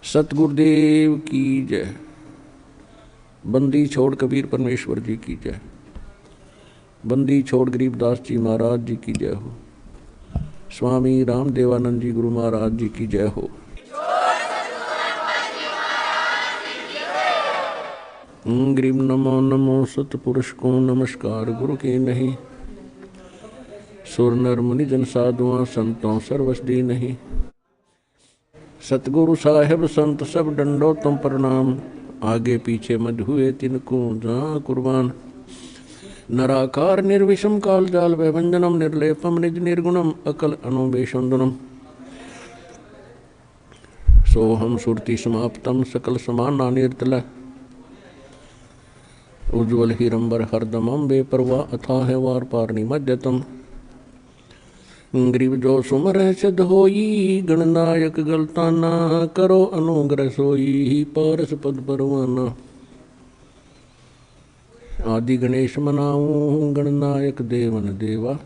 सतगुरुदेव की जय। बंदी छोड़ कबीर परमेश्वर जी की जय। बंदी छोड़ गरीबदास जी महाराज जी की जय हो। स्वामी रामदेवानंद जी गुरु महाराज जी की जय हो। गरीब नमो नमो सतपुरुष को नमस्कार गुरु की नहीं। सुर नर मुनि जन साधुआं संतों सर्वसदी नहीं। सतगुरु साहेब संत सब डंडो तुम प्रणाम। आगे पीछे मज हुए तिनको जहाँ कुर्बान। नराकार निर्विषम काल जाल व्यंजनम निर्लेपम निज निर्गुणम अकल अनुबेशुंदनम। सोहम सुरति समाप्तम सकल समाना निर्तल। उज्ज्वल हिरंबर हरदमम बेपरवाह अथाह वार पार निमज्जतम। गरीब जो सुमर सिद्ध होई गणनायक गलताना। करो अनुग्रह सोई पारस पद परवाना। आदि गणेश मनाऊं गणनायक देवन देवा।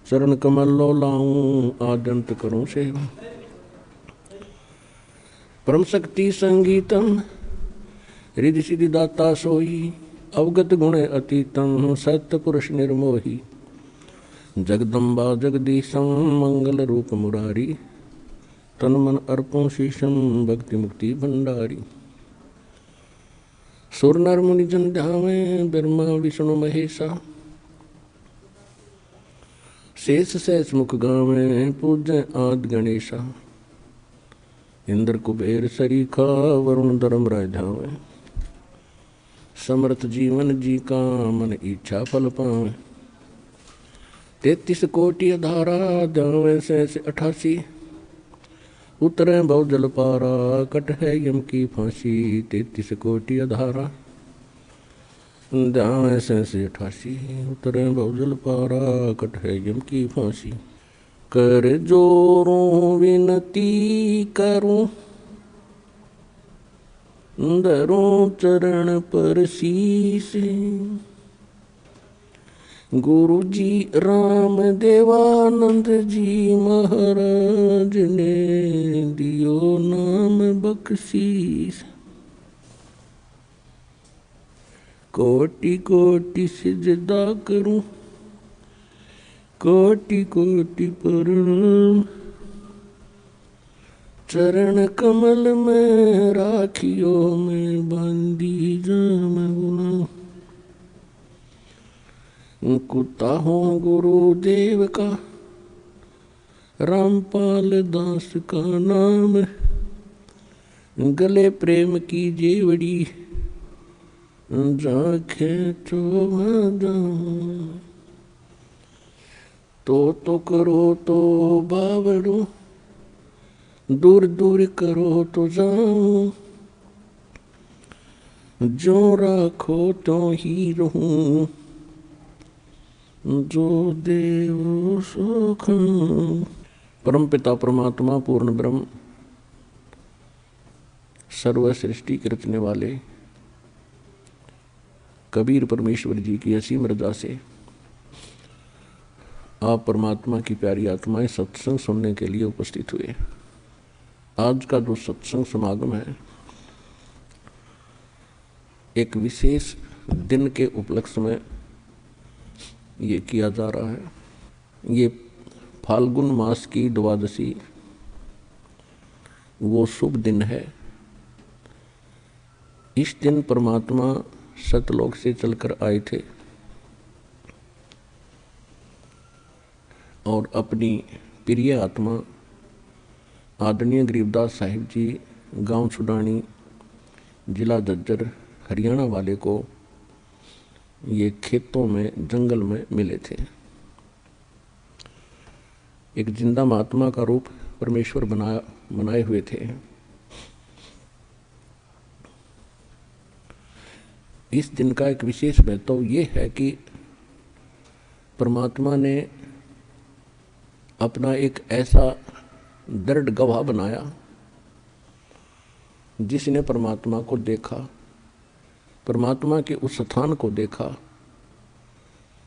चरण कमल लो लाऊं आद्यंत करूं सेवा। परम शक्ति संगीतम रिधि सिद्धि दाता सोई। अवगत गुण अतीतम सत्य पुरुष निर्मोही। जगदम्बा जगदीशम मंगल रूप मुरारी। तन मन अर्पों शीशम भक्ति मुक्ति भंडारी। सुर नर मुनि जन ध्यावें ब्रह्मा विष्णु महेशा। शेष सहस मुख गावें पूजें आदि गणेशा। इंद्र कुबेर सरीखा वरुण धर्म राय ध्यावें। समर्थ जीवन जी का मन इच्छा फल पावें। 33 कोटि धारा ध्यावें सहस 88। उतरे बहु जल पारा कट है यम की फांसी। 33 कोटि धारा ध्यावें सहस 88। उतरे बहु जल पारा कट है यम की फांसी। कर जोरों विनती करूं धरूं चरण पर शीस। गुरु जी राम देवानंद जी महाराज ने दियो नाम बख्शीस। कोटि कोटि सिजदा करूं कोटि कोटि प्रणाम। चरण कमल में राखियो में बंदी जाम गुलाम। कुत्ता हूँ गुरुदेव का रामपाल दास का नाम। गले प्रेम की जेवड़ी जाखे चोभादाम। तो करो तो बावड़ो दूर दूर करो तो जाऊं। जो राखो तो ही रहूं जो देव सुख। परम पिता परमात्मा पूर्ण ब्रह्म सर्व सृष्टि के रचने वाले कबीर परमेश्वर जी की असीम रजा से आप परमात्मा की प्यारी आत्माएं सत्संग सुनने के लिए उपस्थित हुए। आज का जो सत्संग समागम है एक विशेष दिन के उपलक्ष्य में ये किया जा रहा है। ये फाल्गुन मास की द्वादशी वो शुभ दिन है। इस दिन परमात्मा सतलोक से चलकर आए थे और अपनी प्रिय आत्मा आदरणीय गरीबदास साहिब जी गांव छुडानी जिला झज्जर हरियाणा वाले को ये खेतों में जंगल में मिले थे। एक जिंदा महात्मा का रूप परमेश्वर बनाए हुए थे। इस दिन का एक विशेष महत्व ये है कि परमात्मा ने अपना एक ऐसा दृढ़ गवाह बनाया जिसने परमात्मा को देखा, परमात्मा के उस स्थान को देखा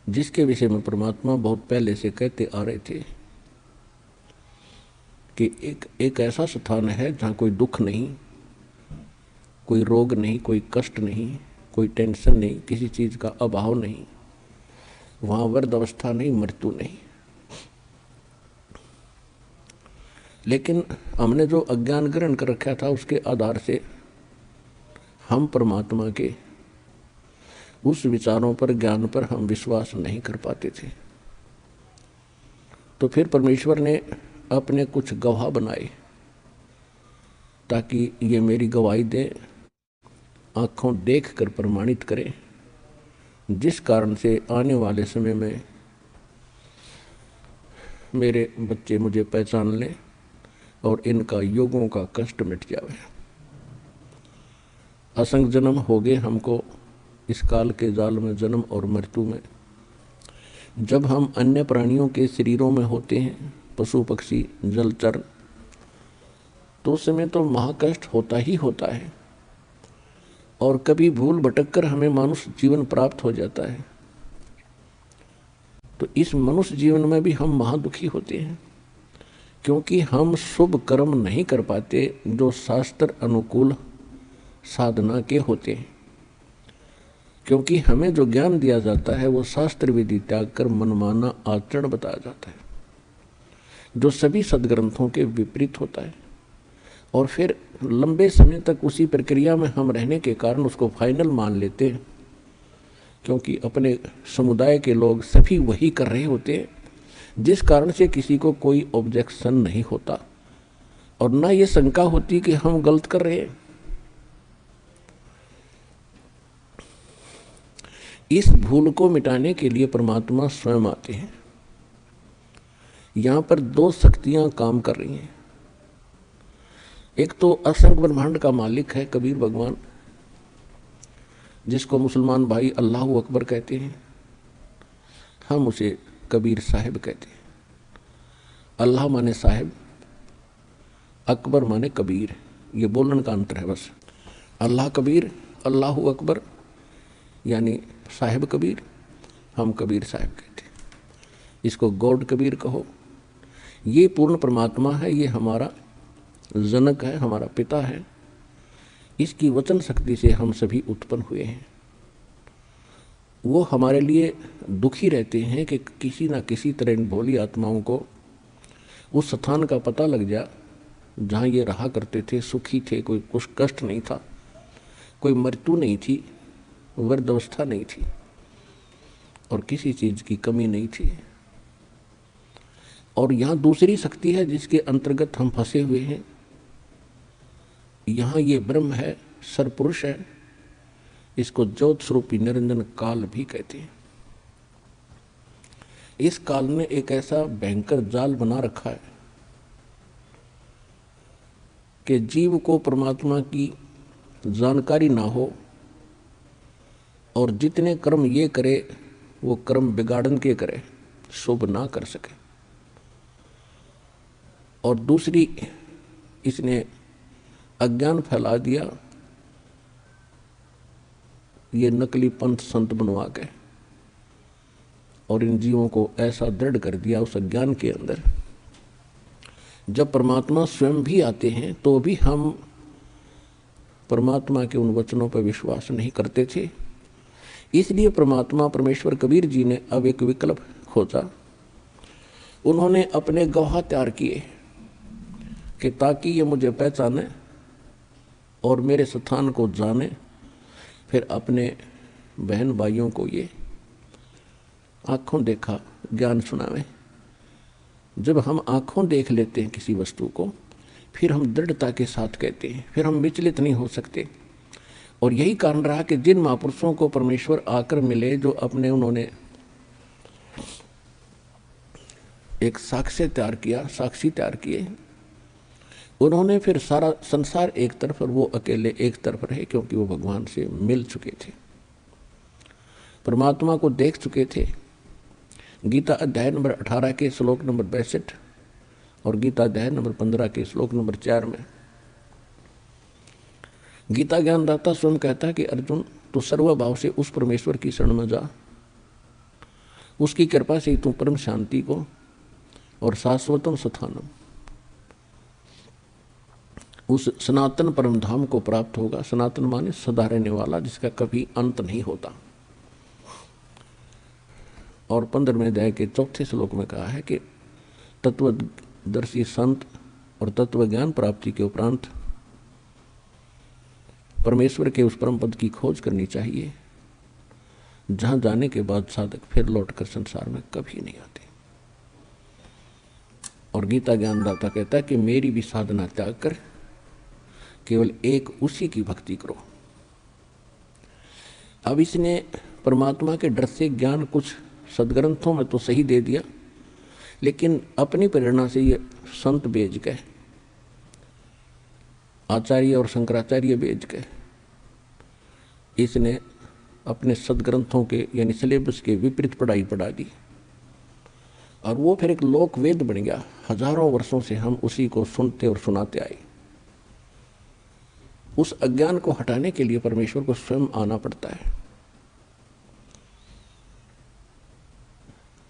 जिसके विषय में परमात्मा बहुत पहले से कहते आ रहे थे। कि एक ऐसा स्थान है जहाँ कोई दुख नहीं, कोई रोग नहीं, कोई कष्ट नहीं, कोई टेंशन नहीं, किसी चीज़ का अभाव नहीं, वहाँ वृद्धावस्था नहीं, मृत्यु नहीं। लेकिन हमने जो अज्ञान ग्रहण कर रखा था उसके आधार से हम परमात्मा के उस विचारों पर, ज्ञान पर हम विश्वास नहीं कर पाते थे। तो फिर परमेश्वर ने अपने कुछ गवाह बनाए ताकि ये मेरी गवाही दे, आँखों देख कर प्रमाणित करें, जिस कारण से आने वाले समय में मेरे बच्चे मुझे पहचान लें और इनका युगों का कष्ट मिट जावे। असंख्य जन्म हो गए हमको इस काल के जाल में, जन्म और मृत्यु में। जब हम अन्य प्राणियों के शरीरों में होते हैं, पशु पक्षी जलचर, तो उस समय तो महाकष्ट होता ही होता है और कभी भूल भटक कर हमें मनुष्य जीवन प्राप्त हो जाता है। तो इस मनुष्य जीवन में भी हम महादुखी होते हैं क्योंकि हम शुभ कर्म नहीं कर पाते जो शास्त्र अनुकूल साधना के होते हैं। क्योंकि हमें जो ज्ञान दिया जाता है वो शास्त्र विधि त्याग कर मनमाना आचरण बताया जाता है, जो सभी सदग्रंथों के विपरीत होता है। और फिर लंबे समय तक उसी प्रक्रिया में हम रहने के कारण उसको फाइनल मान लेते हैं, क्योंकि अपने समुदाय के लोग सभी वही कर रहे होते हैं, जिस कारण से किसी को कोई ऑब्जेक्शन नहीं होता और ना ये शंका होती कि हम गलत कर रहे हैं। इस भूल को मिटाने के लिए परमात्मा स्वयं आते हैं। यहाँ पर दो शक्तियाँ काम कर रही हैं। एक तो असंख्य ब्रह्मांड का मालिक है कबीर भगवान, जिसको मुसलमान भाई अल्लाह अकबर कहते हैं, हम उसे कबीर साहिब कहते हैं। अल्लाह माने साहिब, अकबर माने कबीर, ये बोलने का अंतर है बस। अल्लाह कबीर, अल्लाह अकबर यानी साहिब कबीर, हम कबीर साहिब कहते हैं। इसको गॉड कबीर कहो। ये पूर्ण परमात्मा है, ये हमारा जनक है, हमारा पिता है। इसकी वचन शक्ति से हम सभी उत्पन्न हुए हैं। वो हमारे लिए दुखी रहते हैं कि किसी ना किसी तरह इन भोली आत्माओं को उस स्थान का पता लग जा जहाँ ये रहा करते थे, सुखी थे, कोई कुछ कष्ट नहीं था, कोई मृत्यु नहीं थी, वृद्धावस्था नहीं थी और किसी चीज़ की कमी नहीं थी। और यहाँ दूसरी शक्ति है जिसके अंतर्गत हम फंसे हुए हैं। यहाँ ये ब्रह्म है, सरपुरुष है, इसको ज्योत स्वरूपी निरंजन काल भी कहते हैं। इस काल ने एक ऐसा भयंकर जाल बना रखा है कि जीव को परमात्मा की जानकारी ना हो और जितने कर्म ये करे वो कर्म बिगाड़न के करे, शुभ ना कर सके। और दूसरी, इसने अज्ञान फैला दिया, ये नकली पंथ संत बनवा के, और इन जीवों को ऐसा दृढ़ कर दिया उस अज्ञान के अंदर। जब परमात्मा स्वयं भी आते हैं तो भी हम परमात्मा के उन वचनों पर विश्वास नहीं करते थे। इसलिए परमात्मा परमेश्वर कबीर जी ने अब एक विकल्प खोजा। उन्होंने अपने गवाह तैयार किए कि ताकि ये मुझे पहचाने और मेरे स्थान को जाने, फिर अपने बहन भाइयों को ये आँखों देखा ज्ञान सुनावे। जब हम आँखों देख लेते हैं किसी वस्तु को, फिर हम दृढ़ता के साथ कहते हैं, फिर हम विचलित नहीं हो सकते। और यही कारण रहा कि जिन महापुरुषों को परमेश्वर आकर मिले, जो अपने उन्होंने एक साक्ष्य तैयार किया, साक्षी तैयार किए, उन्होंने फिर सारा संसार एक तरफ और वो अकेले एक तरफ रहे, क्योंकि वो भगवान से मिल चुके थे, परमात्मा को देख चुके थे। गीता अध्याय नंबर 18 के श्लोक नंबर 62 और गीता अध्याय नंबर 15 के श्लोक नंबर 4 में गीता ज्ञानदाता स्वयं कहता है कि अर्जुन, तू सर्वभाव से उस परमेश्वर की शरण में जा, उसकी कृपा से तू परम शांति को और शाश्वतम स्थानम उस सनातन परम धाम को प्राप्त होगा। सनातन माने सदा रहने वाला, जिसका कभी अंत नहीं होता। और 15वें अध्याय के 4थे श्लोक में कहा है कि तत्वदर्शी संत और तत्व ज्ञान प्राप्ति के उपरांत परमेश्वर के उस परम पद की खोज करनी चाहिए, जहां जाने के बाद साधक फिर लौटकर संसार में कभी नहीं आते। और गीता ज्ञानदाता कहता है कि मेरी भी साधना त्याग कर केवल एक उसी की भक्ति करो। अब इसने परमात्मा के डर से ज्ञान कुछ सदग्रंथों में तो सही दे दिया, लेकिन अपनी प्रेरणा से ये संत भेज गए, आचार्य और शंकराचार्य भेज गए। इसने अपने सदग्रंथों के यानी सिलेबस के विपरीत पढ़ाई पढ़ा दी, और वो फिर एक लोक वेद बन गया। हजारों वर्षों से हम उसी को सुनते और सुनाते आए। उस अज्ञान को हटाने के लिए परमेश्वर को स्वयं आना पड़ता है।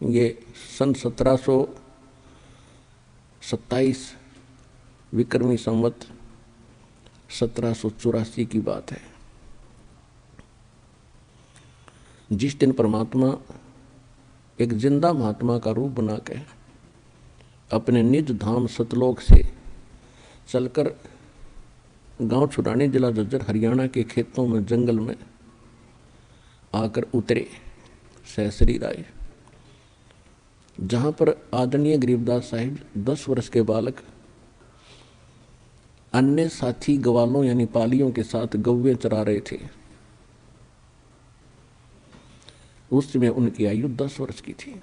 ये सन 1727 विक्रमी संवत 1784 की बात है, जिस दिन परमात्मा एक जिंदा महात्मा का रूप बना के अपने निज धाम सतलोक से चलकर गांव छुड़ाने जिला झज्जर हरियाणा के खेतों में जंगल में आकर उतरे सहसरी राय, जहां पर आदरणीय गरीबदास साहिब 10 वर्ष के बालक अन्य साथी ग्वालों यानी पालियों के साथ गौवें चरा रहे थे। उस समय उनकी आयु 10 वर्ष की थी।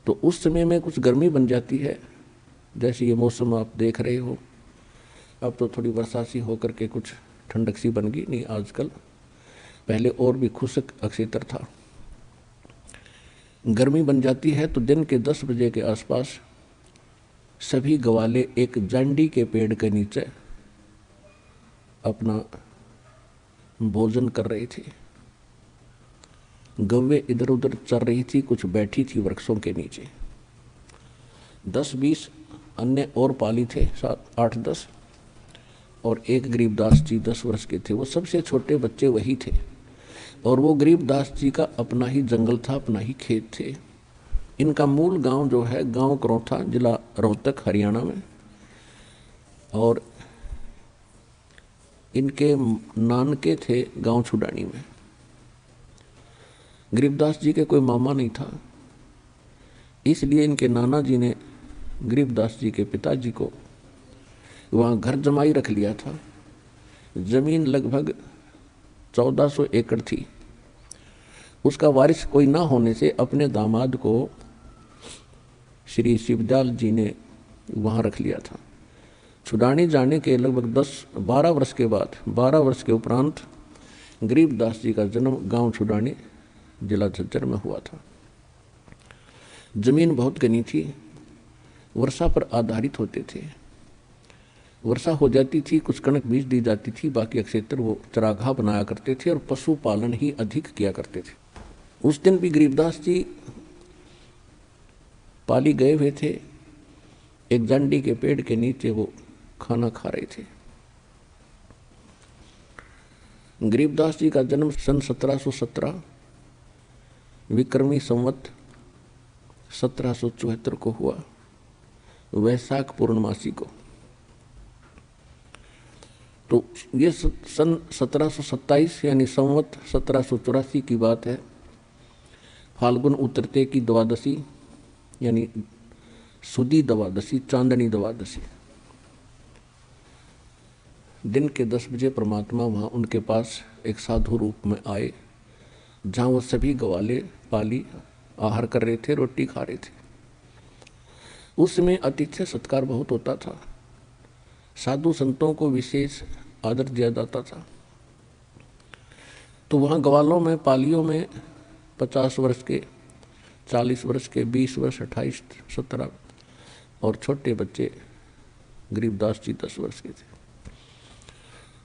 तो उस समय में कुछ गर्मी बन जाती है, जैसे ये मौसम आप देख रहे हो। अब तो थोड़ी वर्षा सी होकर के कुछ ठंडक सी बन गई, नहीं आजकल, पहले और भी खुश्क अक्षेत्र था। गर्मी बन जाती है तो दिन के 10 बजे के आसपास सभी ग्वाले एक जांडी के पेड़ के नीचे अपना भोजन कर रहे थे। गौवे इधर उधर चल रही थी, कुछ बैठी थी वृक्षों के नीचे। 10-20 अन्य और पाली थे, 8-10, और एक गरीबदास जी 10 वर्ष के थे। वो सबसे छोटे बच्चे वही थे, और वो गरीबदास जी का अपना ही जंगल था, अपना ही खेत थे। इनका मूल गांव जो है गांव करौथा, जिला रोहतक, हरियाणा में, और इनके नानके थे गांव छुड़ानी में। गरीबदास जी के कोई मामा नहीं था, इसलिए इनके नाना जी ने गरीबदास जी के पिताजी को वहाँ घर जमाई रख लिया था। जमीन लगभग 1400 एकड़ थी। उसका वारिस कोई ना होने से अपने दामाद को श्री शिवदयाल जी ने वहाँ रख लिया था। छुड़ानी जाने के लगभग 10-12 वर्ष के बाद, 12 वर्ष के उपरांत गरीबदास जी का जन्म गांव छुड़ानी जिला झज्जर में हुआ था। जमीन बहुत घनी थी, वर्षा पर आधारित होते थे। वर्षा हो जाती थी, कुछ कणक बीज दी जाती थी, बाकी क्षेत्र वो चरागाह बनाया करते थे और पशुपालन ही अधिक किया करते थे। उस दिन भी गरीबदास जी पाली गए हुए थे। एक जांडी के पेड़ के नीचे वो खाना खा रहे थे। गरीबदास जी का जन्म सन 1717 विक्रमी संवत 1774 को हुआ, वैशाख पूर्णमासी को। तो ये सन 1727 यानी संवत 1784 की बात है। फाल्गुन उतरते की द्वादशी यानी सुदी द्वादशी, चांदनी द्वादशी, दिन के 10 बजे परमात्मा वहाँ उनके पास एक साधु रूप में आए, जहाँ वो सभी ग्वाले पाली आहार कर रहे थे, रोटी खा रहे थे। उस समय आतिथ्य सत्कार बहुत होता था, साधु संतों को विशेष आदर दिया जाता था। तो वहाँ ग्वालों में, पालियों में 50 वर्ष के, 40 वर्ष के, 20 वर्ष, 28, 17 और छोटे बच्चे गरीबदास जी 10 वर्ष के थे।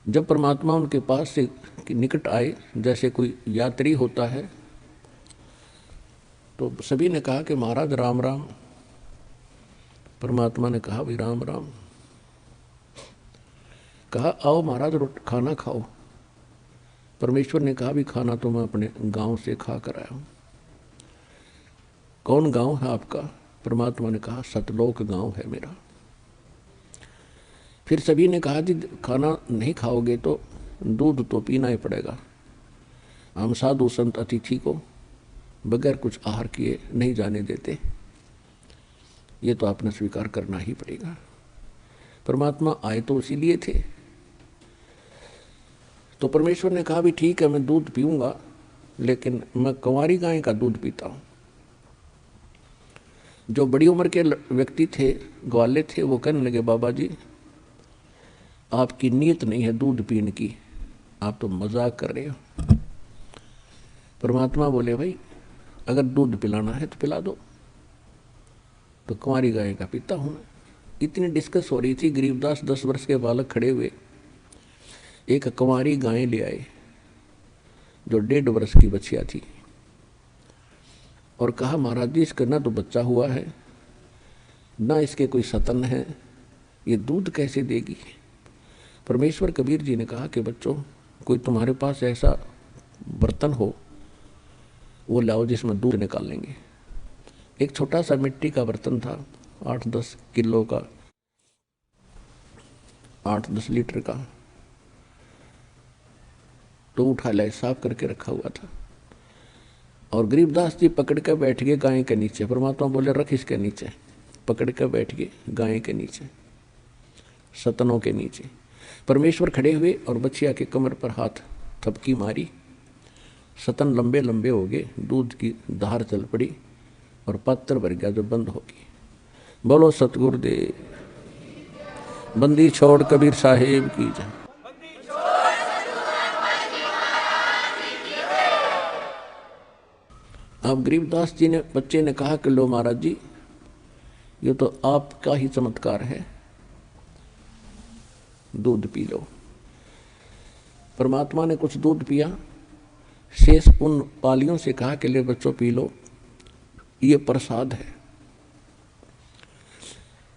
जब परमात्मा उनके पास से निकट आए, जैसे कोई यात्री होता है, तो सभी ने कहा कि महाराज राम राम। परमात्मा ने कहा, भाई राम राम। कहा आओ महाराज खाना खाओ। परमेश्वर ने कहा भी खाना तो मैं अपने गांव से खा कर आया हूं। कौन गांव है आपका? परमात्मा ने कहा सतलोक गांव है मेरा। फिर सभी ने कहा जी खाना नहीं खाओगे तो दूध तो पीना ही पड़ेगा, हम साधु संत अतिथि को बगैर कुछ आहार किए नहीं जाने देते, ये तो आपने स्वीकार करना ही पड़ेगा। परमात्मा आए तो इसीलिए थे। तो परमेश्वर ने कहा भी ठीक है मैं दूध पीऊंगा, लेकिन मैं कंवारी गाय का दूध पीता हूं। जो बड़ी उम्र के व्यक्ति थे, ग्वाले थे, वो कहने लगे बाबा जी आपकी नीयत नहीं है दूध पीने की, आप तो मजाक कर रहे हो। परमात्मा बोले भाई अगर दूध पिलाना है तो पिला दो, तो कुंवारी गाय का पीता हूं मैं। इतनी डिस्कस हो रही थी, गरीबदास 10 वर्ष के बालक खड़े हुए एक कुंवारी गाय ले आए जो 1.5 वर्ष की बच्चिया थी, और कहा महाराज जी इसका ना तो बच्चा हुआ है ना इसके कोई सतन है, ये दूध कैसे देगी? परमेश्वर कबीर जी ने कहा कि बच्चों कोई तुम्हारे पास ऐसा बर्तन हो वो लाओ जिसमें दूध निकाल लेंगे। एक छोटा सा मिट्टी का बर्तन था, 8-10 किलो का, 8-10 लीटर का, तो उठा लाए, साफ करके रखा हुआ था। और गरीबदास जी पकड़ कर बैठ गए गाय के नीचे। परमात्मा बोले रख इसके नीचे। पकड़ कर बैठ गए गाय के नीचे, सतनों के नीचे। परमेश्वर खड़े हुए और बच्चिया के कमर पर हाथ थपकी मारी, सतन लंबे लंबे हो गए, दूध की धार चल पड़ी और पात्र भर गया जो बंद होगी। बोलो सतगुरुदेव, बंदी छोड़ कबीर साहेब की जय। अब गरीबदास जी ने, बच्चे ने कहा कि लो महाराज जी ये तो आपका ही चमत्कार है, दूध पी लो। परमात्मा ने कुछ दूध पिया, शेष उन पालियों से कहा कि ले बच्चों पी लो, ये प्रसाद है।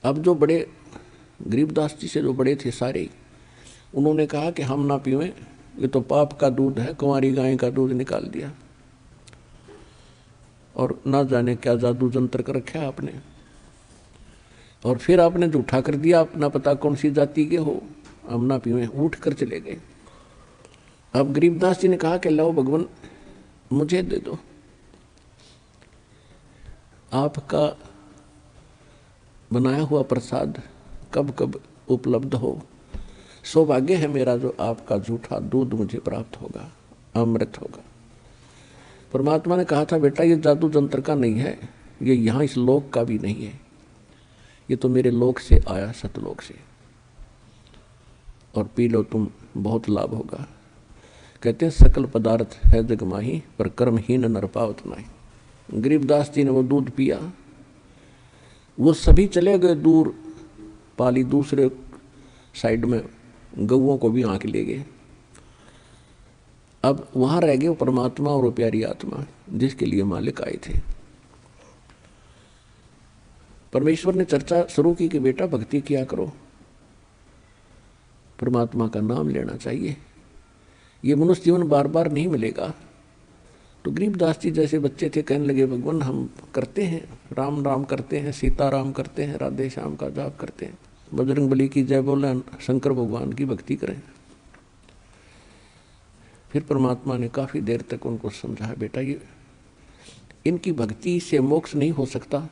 अब जो बड़े गरीबदास जी से जो बड़े थे सारे, उन्होंने कहा कि हम ना पीवें, ये तो पाप का दूध है, कुंवारी गाय का दूध निकाल दिया और ना जाने क्या जादू जंतर कर रखा आपने, और फिर आपने झूठा कर दिया, अपना पता कौन सी जाति के हो, हम ना पीवें, उठ कर चले गए। अब गरीबदास जी ने कहा कि लो भगवान मुझे दे दो, आपका बनाया हुआ प्रसाद कब कब उपलब्ध हो, सौभाग्य है मेरा जो आपका झूठा दूध मुझे प्राप्त होगा, अमृत होगा। परमात्मा ने कहा था बेटा ये जादू जंत्र का नहीं है, ये यहाँ इस लोक का भी नहीं है, ये तो मेरे लोक से आया, सतलोक से, और पी लो तुम, बहुत लाभ होगा। कहते हैं सकल पदार्थ है जग माही, पर कर्महीन नर पावत नाही। गरीबदास जी ने वो दूध पिया, वो सभी चले गए दूर, पाली दूसरे साइड में गऊओं को भी आंक ले गए। अब वहां रह गए परमात्मा और वो प्यारी आत्मा जिसके लिए मालिक आए थे। परमेश्वर ने चर्चा शुरू की कि बेटा भक्ति किया करो, परमात्मा का नाम लेना चाहिए, ये मनुष्य जीवन बार बार नहीं मिलेगा। तो गरीबदास जी जैसे बच्चे थे कहने लगे भगवान हम करते हैं, राम राम करते हैं, सीता राम करते हैं, राधे श्याम का जाप करते हैं, बजरंग बली की जय बोले, शंकर भगवान की भक्ति करें। फिर परमात्मा ने काफ़ी देर तक उनको समझाया बेटा ये इनकी भक्ति से मोक्ष नहीं हो सकता,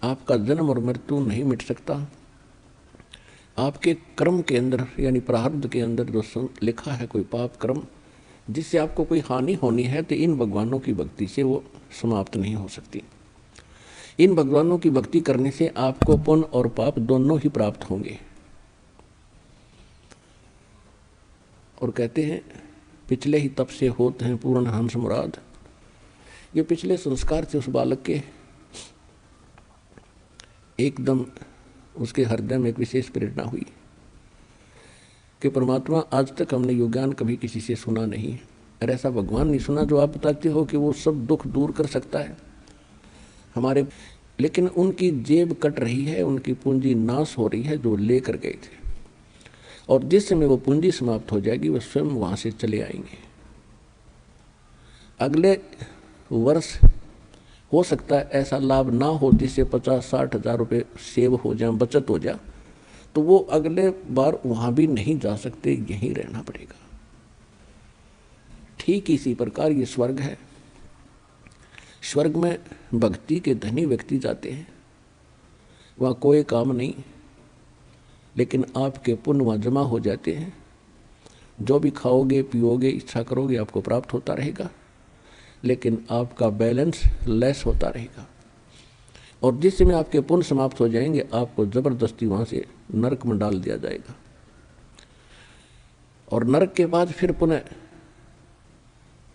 आपका जन्म और मृत्यु नहीं मिट सकता, आपके कर्म के अंदर यानी प्रारब्ध के अंदर जो लिखा है कोई पाप कर्म जिससे आपको कोई हानि होनी है, तो इन भगवानों की भक्ति से वो समाप्त नहीं हो सकती। इन भगवानों की भक्ति करने से आपको पुण्य और पाप दोनों ही प्राप्त होंगे। और कहते हैं पिछले ही तप से होते हैं पूर्ण हंस मुराद। ये पिछले संस्कार थे उस बालक के, एकदम उसके हृदय में एक विशेष प्रेरणा हुई कि परमात्मा आज तक हमने यो ज्ञान कभी किसी से सुना नहीं, और ऐसा भगवान नहीं सुना जो आप बताते हो कि वो सब दुख दूर कर सकता है हमारे, लेकिन उनकी जेब कट रही है, उनकी पूंजी नाश हो रही है जो लेकर गए थे। और जिस समय वो पूंजी समाप्त हो जाएगी वह स्वयं वहां से चले आएंगे। अगले वर्ष हो सकता है ऐसा लाभ ना हो जिससे 50-60 हजार रुपये सेव हो जाए, बचत हो जाए, तो वो अगले बार वहां भी नहीं जा सकते, यहीं रहना पड़ेगा। ठीक इसी प्रकार ये स्वर्ग है। स्वर्ग में भक्ति के धनी व्यक्ति जाते हैं, वहाँ कोई काम नहीं, लेकिन आपके पुण्य वहाँ जमा हो जाते हैं। जो भी खाओगे पियोगे इच्छा करोगे आपको प्राप्त होता रहेगा, लेकिन आपका बैलेंस लेस होता रहेगा। और जिस समय आपके पुण्य समाप्त हो जाएंगे आपको जबरदस्ती वहाँ से नरक में डाल दिया जाएगा। और नरक के बाद फिर पुनः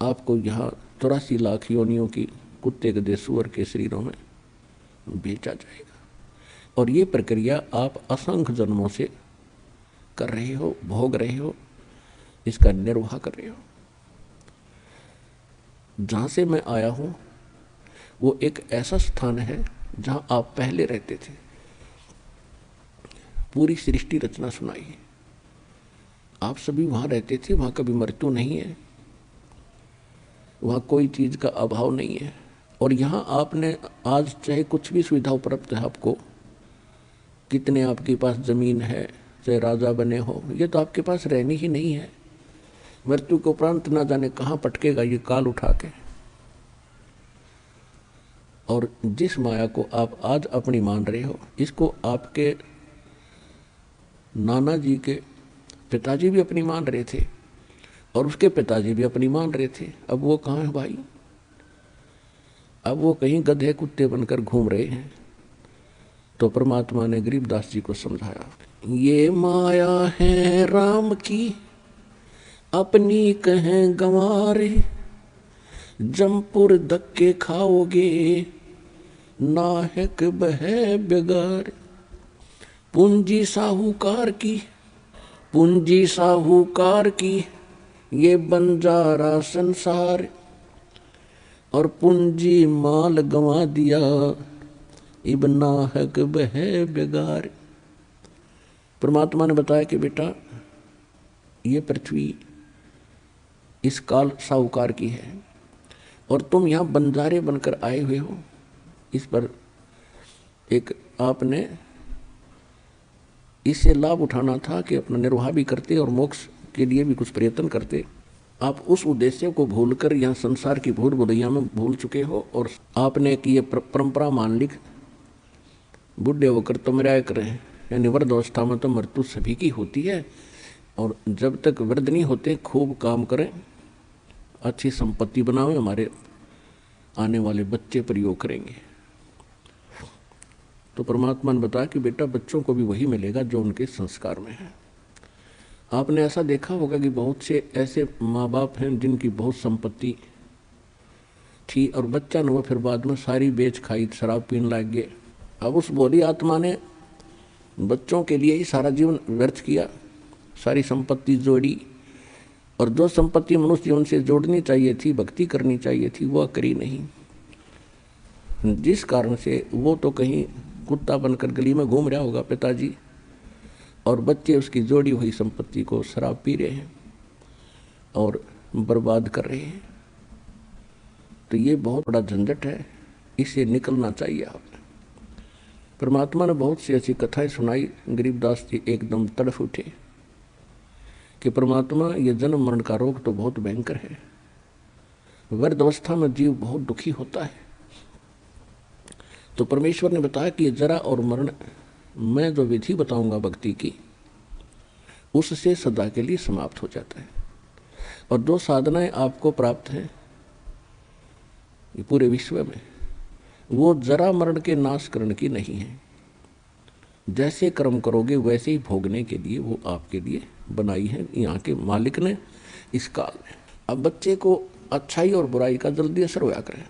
आपको यहाँ 84 लाख योनियों की कुत्ते गधे सूअर के शरीरों में भेजा जाएगा। और ये प्रक्रिया आप असंख्य जन्मों से कर रहे हो, भोग रहे हो, इसका निर्वाह कर रहे हो। जहाँ से मैं आया हूँ वो एक ऐसा स्थान है जहाँ आप पहले रहते थे। पूरी सृष्टि रचना सुनाई, आप सभी वहाँ रहते थे, वहाँ कभी मृत्यु नहीं है, वहाँ कोई चीज़ का अभाव नहीं है। और यहाँ आपने आज चाहे कुछ भी सुविधा उपलब्ध है आपको, कितने आपके पास ज़मीन है, चाहे राजा बने हो, ये तो आपके पास रहनी ही नहीं है। मृत्यु के उपरांत ना जाने कहाँ पटकेगा ये काल उठा के। और जिस माया को आप आज अपनी मान रहे हो, इसको आपके नाना जी के पिताजी भी अपनी मान रहे थे और उसके पिताजी भी अपनी मान रहे थे। अब वो कहाँ है भाई? अब वो कहीं गधे कुत्ते बनकर घूम रहे हैं। तो परमात्मा ने गरीबदास जी को समझाया, ये माया है राम की अपनी कहें गंवारे, जमपुर धक्के खाओगे नाहक बहे बेगार। पूंजी साहूकार की ये बंजारा संसार, और पूंजी माल गंवा दिया इब नाहक बहे बेगार। परमात्मा ने बताया कि बेटा ये पृथ्वी इस काल साहूकार की है और तुम यहाँ बंजारे बनकर आए हुए हो। इस पर एक आपने इससे लाभ उठाना था कि अपना निर्वाह भी करते और मोक्ष के लिए भी कुछ प्रयत्न करते। आप उस उद्देश्य को भूलकर यहाँ संसार की भूल भुलैया में भूल चुके हो और आपने कि ये परंपरा मान ली, बूढ़े होकर तो मराया करें, यानी वृद्ध अवस्था में तो मृत्यु सभी की होती है। और जब तक वृद्ध नहीं होते खूब काम करें, अच्छी संपत्ति बनाओ, हमारे आने वाले बच्चे प्रयोग करेंगे। तो परमात्मा ने बताया कि बेटा बच्चों को भी वही मिलेगा जो उनके संस्कार में है। आपने ऐसा देखा होगा कि बहुत से ऐसे माँ बाप हैं जिनकी बहुत संपत्ति थी और बच्चा न वो फिर बाद में सारी बेच खाई, शराब पीने लग गए। अब उस बोली आत्मा ने बच्चों के लिए ही सारा जीवन व्यर्थ किया, सारी संपत्ति जोड़ी, और जो संपत्ति मनुष्य जीवन से जोड़नी चाहिए थी, भक्ति करनी चाहिए थी, वह करी नहीं। जिस कारण से वो तो कहीं कुत्ता बनकर गली में घूम रहा होगा पिताजी, और बच्चे उसकी जोड़ी हुई संपत्ति को शराब पी रहे हैं और बर्बाद कर रहे हैं। तो ये बहुत बड़ा झंझट है, इससे निकलना चाहिए आपने। परमात्मा ने बहुत सी ऐसी कथाएं सुनाई। गरीबदास जी एकदम तड़फ उठे कि परमात्मा ये जन्म मरण का रोग तो बहुत भयंकर है, वृद्ध अवस्था में जीव बहुत दुखी होता है। तो परमेश्वर ने बताया कि ये जरा और मरण मैं जो विधि बताऊंगा भक्ति की, उससे सदा के लिए समाप्त हो जाता है। और जो साधनाएं आपको प्राप्त हैं ये पूरे विश्व में, वो जरा मरण के नाश करने की नहीं है। जैसे कर्म करोगे वैसे ही भोगने के लिए वो आपके लिए बनाई है यहाँ के मालिक ने इस काल में। अब बच्चे को अच्छाई और बुराई का जल्दी असर होया करे।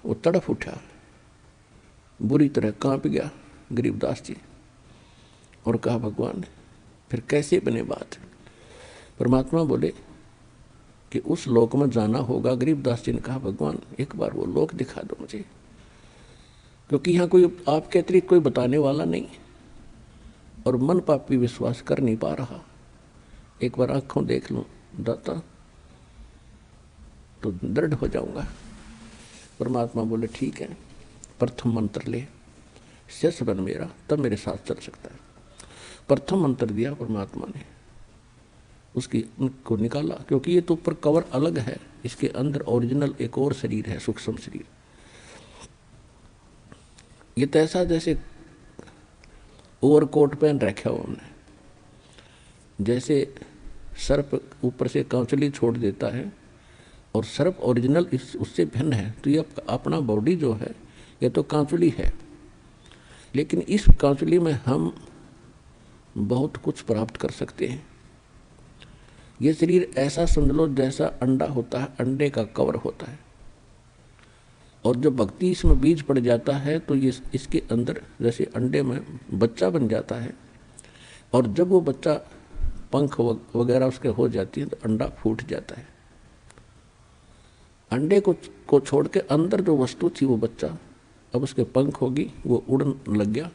वो तड़फ उठा, बुरी तरह कांप गया गरीबदास जी, और कहा भगवान फिर कैसे बने बात। परमात्मा बोले कि उस लोक में जाना होगा। गरीबदास जी ने कहा भगवान एक बार वो लोक दिखा दो मुझे, क्योंकि यहाँ कोई आपके अतिरिक्त कोई बताने वाला नहीं। और मन पापी विश्वास कर नहीं पा रहा, एक बार आंखों देख लूं दाता तो दृढ़ हो जाऊंगा। परमात्मा बोले ठीक है, प्रथम मंत्र ले, शेष बन मेरा, तब मेरे साथ चल सकता है। प्रथम मंत्र दिया परमात्मा ने, उसकी उनको निकाला, क्योंकि ये तो ऊपर कवर अलग है, इसके अंदर ओरिजिनल एक और शरीर है, सूक्ष्म शरीर। ये तो ऐसा जैसे ओवरकोट पहन रखा हो हमने, जैसे सर्प ऊपर से कांचली छोड़ देता है और सर्प ओरिजिनल उससे भिन्न है, तो ये अपना बॉडी जो है ये तो कांचुली है, लेकिन इस कांचुली में हम बहुत कुछ प्राप्त कर सकते हैं। ये शरीर ऐसा समझ लो जैसा अंडा होता है, अंडे का कवर होता है, और जब भक्ति इसमें बीज पड़ जाता है तो ये इसके अंदर जैसे अंडे में बच्चा बन जाता है, और जब वो बच्चा पंख वगैरह उसके हो जाती है तो अंडा फूट जाता है। अंडे को छोड़ के अंदर जो वस्तु थी वो बच्चा, अब उसके पंख होगी, वो उड़न लग गया।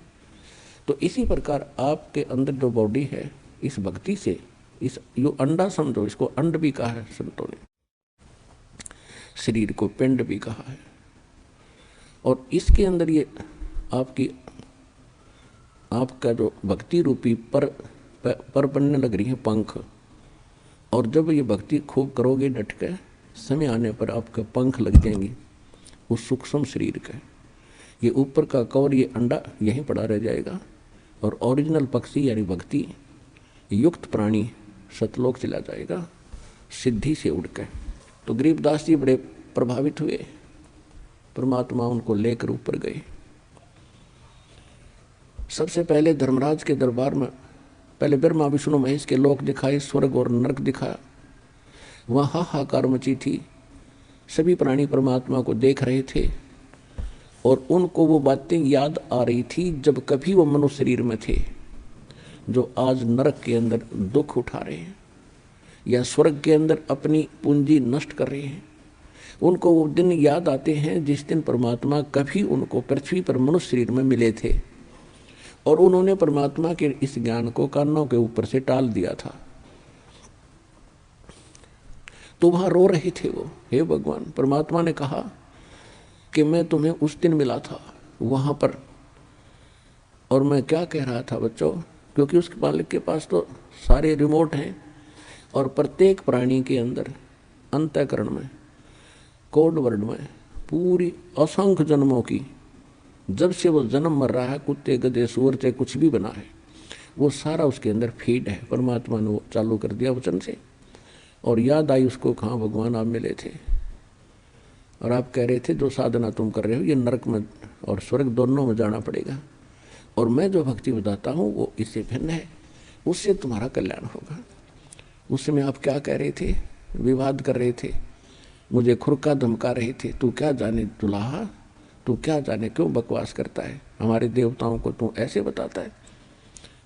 तो इसी प्रकार आपके अंदर जो बॉडी है, इस भक्ति से इस यो अंडा समझो, इसको अंड भी कहा है संतों ने, शरीर को पिंड भी कहा है, और इसके अंदर ये आपका जो भक्ति रूपी पर बनने लग रही है पंख, और जब ये भक्ति खूब करोगे डट के, समय आने पर आपके पंख लग जाएंगे उस सूक्ष्म शरीर का। ये ऊपर का कवर, ये अंडा यहीं पड़ा रह जाएगा, और ओरिजिनल पक्षी यानी भक्ति युक्त प्राणी सतलोक चला जाएगा सिद्धि से उड़ के। तो गरीबदास जी बड़े प्रभावित हुए, परमात्मा उनको लेकर ऊपर गए। सबसे पहले धर्मराज के दरबार में पहले ब्रह्मा विष्णु महेश के लोक दिखाए, स्वर्ग और नरक दिखाया। वहाँ हाहाकार मची थी, सभी प्राणी परमात्मा को देख रहे थे, और उनको वो बातें याद आ रही थी जब कभी वो मनुष्य शरीर में थे, जो आज नरक के अंदर दुख उठा रहे हैं या स्वर्ग के अंदर अपनी पूंजी नष्ट कर रहे हैं। उनको वो दिन याद आते हैं जिस दिन परमात्मा कभी उनको पृथ्वी पर मनुष्य शरीर में मिले थे, और उन्होंने परमात्मा के इस ज्ञान को कानों के ऊपर से टाल दिया था। तो वहां रो रहे थे वो, हे भगवान, परमात्मा ने कहा कि मैं तुम्हें उस दिन मिला था वहां पर, और मैं क्या कह रहा था बच्चों, क्योंकि उसके मालिक के पास तो सारे रिमोट हैं, और प्रत्येक प्राणी के अंदर अंतःकरण में कोड वर्ड में पूरी असंख्य जन्मों की, जब से वो जन्म मर रहा है, कुत्ते गधे सूअर चाहे कुछ भी बना है, वो सारा उसके अंदर फीड है। परमात्मा ने वो चालू कर दिया वचन से, और याद आई उसको, कहाँ भगवान आप मिले थे और आप कह रहे थे जो साधना तुम कर रहे हो ये नरक में और स्वर्ग दोनों में जाना पड़ेगा, और मैं जो भक्ति बताता हूँ वो इससे भिन्न है, उससे तुम्हारा कल्याण होगा। उस समय आप क्या कह रहे थे, विवाद कर रहे थे, मुझे खुरका धमका रहे थे, तू क्या जाने दुल्हा, तू क्या जाने क्यों बकवास करता है, हमारे देवताओं को तू ऐसे बताता है।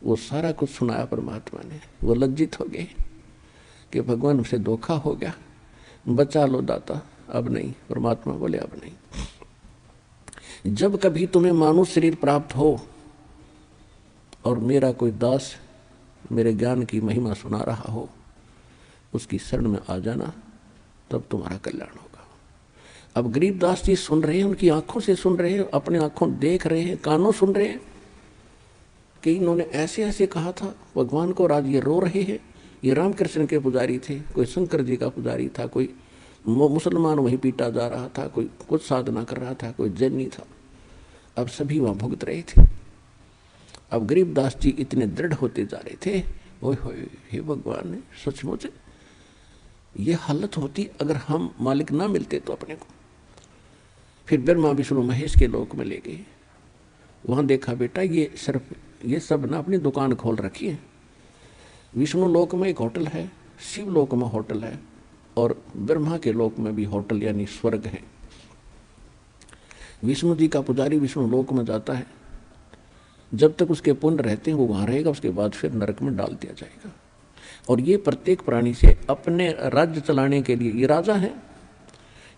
वो सारा कुछ सुनाया परमात्मा ने। वो लज्जित हो गए कि भगवान हमसे धोखा हो गया, बचा लो दाता, अब नहीं। परमात्मा बोले अब नहीं। जब कभी तुम्हें मानव शरीर प्राप्त हो और मेरा कोई दास मेरे ज्ञान की महिमा सुना रहा हो, उसकी शरण में आ जाना, तब तुम्हारा कल्याण होगा। अब गरीबदास जी सुन रहे हैं, उनकी आंखों से सुन रहे हैं, अपने आंखों देख रहे हैं, कानों सुन रहे हैं कि इन्होंने ऐसे ऐसे कहा था भगवान को, और आज ये रो रहे हैं। ये रामकृष्ण के पुजारी थे, कोई शंकर जी का पुजारी था, कोई मुसलमान वहीं पीटा जा रहा था, कोई कुछ साधना कर रहा था, कोई जैनी था। अब सभी वहाँ भुगत रहे थे। अब गरीबदास जी इतने दृढ़ होते जा रहे थे, ओए होए, हे भगवान ने सचमुच ये हालत होती अगर हम मालिक ना मिलते तो अपने को। फिर ब्रह्मा विष्णु महेश के लोक में ले गए। वहाँ देखा बेटा ये सब ना अपनी दुकान खोल रखी है। विष्णु लोक में एक होटल है, शिव लोक में होटल है, और ब्रह्मा के लोक में भी होटल यानी स्वर्ग है। विष्णु जी का पुजारी विष्णु लोक में जाता है, जब तक उसके पुण्य रहते हैं वो वहाँ रहेगा, उसके बाद फिर नरक में डाल दिया जाएगा। और ये प्रत्येक प्राणी से अपने राज्य चलाने के लिए, ये राजा हैं,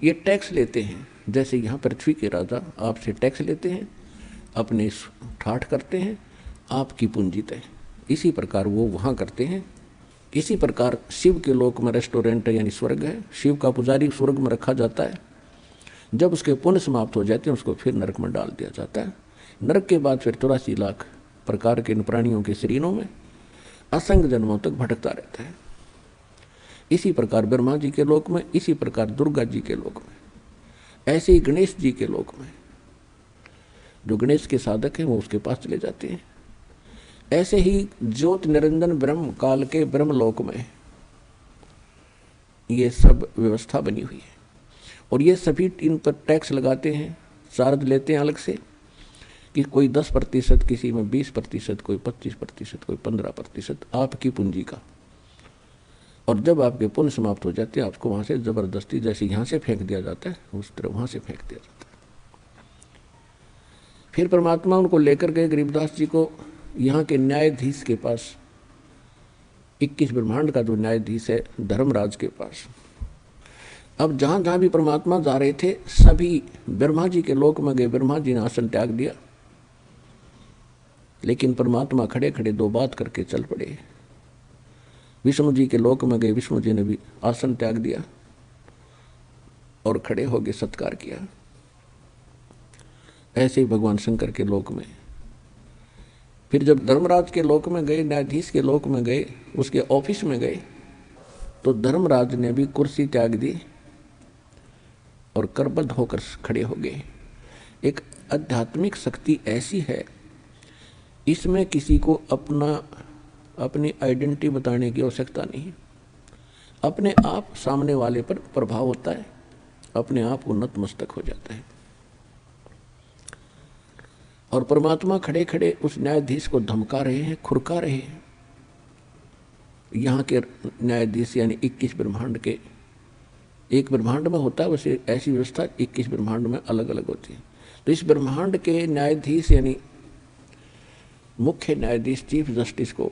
ये टैक्स लेते हैं। जैसे यहाँ पृथ्वी के राजा आपसे टैक्स लेते हैं, अपने ठाठ करते हैं, आपकी पूंजी तय। इसी प्रकार वो वहाँ करते हैं। इसी प्रकार शिव के लोक में रेस्टोरेंट यानी स्वर्ग है, शिव का पुजारी स्वर्ग में रखा जाता है। जब उसके पुण्य समाप्त हो जाते हैं उसको फिर नरक में डाल दिया जाता है। नरक के बाद फिर 84 लाख प्रकार के इन प्राणियों के शरीरों में असंख्य जन्मों तक भटकता रहता है। इसी प्रकार ब्रह्मा जी के लोक में, इसी प्रकार दुर्गा जी के लोक में, ऐसे ही गणेश जी के लोक में जो गणेश के साधक हैं वो उसके पास चले जाते हैं। ऐसे ही ज्योत निरंजन ब्रह्म काल के ब्रह्मलोक में ये सब व्यवस्था बनी हुई है। और ये सभी इन पर टैक्स लगाते हैं, चार्ज लेते हैं अलग से, कि कोई 10%, किसी में 20%, कोई 25%, कोई 15% आपकी पूंजी का। और जब आपके पुण्य समाप्त हो जाते हैं आपको वहाँ से जबरदस्ती, जैसे यहाँ से फेंक दिया जाता है उस तरह वहाँ से फेंक दिया जाता है। फिर परमात्मा उनको लेकर गए गरीबदास जी को यहाँ के न्यायाधीश के पास, 21 ब्रह्मांड का जो न्यायाधीश है धर्मराज के पास। अब जहाँ जहाँ भी परमात्मा जा रहे थे सभी ब्रह्मा जी के लोक में गए। ब्रह्मा जी ने आसन त्याग दिया, लेकिन परमात्मा खड़े खड़े दो बात करके चल पड़े। विष्णु जी के लोक में गए, विष्णु जी ने भी आसन त्याग दिया और खड़े हो गए, सत्कार किया। ऐसे ही भगवान शंकर के लोक में। फिर जब धर्मराज के लोक में गए, न्यायाधीश के लोक में गए, उसके ऑफिस में गए, तो धर्मराज ने भी कुर्सी त्याग दी और करबद्ध होकर खड़े हो गए। एक आध्यात्मिक शक्ति ऐसी है, इसमें किसी को अपनी आइडेंटिटी बताने की आवश्यकता नहीं। अपने आप सामने वाले पर प्रभाव होता है, अपने आप को नतमस्तक हो जाता है। और परमात्मा खड़े खड़े उस न्यायाधीश को धमका रहे हैं, खुरका रहे हैं। यहाँ के न्यायाधीश यानी 21 ब्रह्मांड के, एक ब्रह्मांड में होता है वैसे ऐसी व्यवस्था 21 ब्रह्मांड में अलग अलग होती है। तो इस ब्रह्मांड के न्यायाधीश यानी मुख्य न्यायाधीश चीफ जस्टिस को,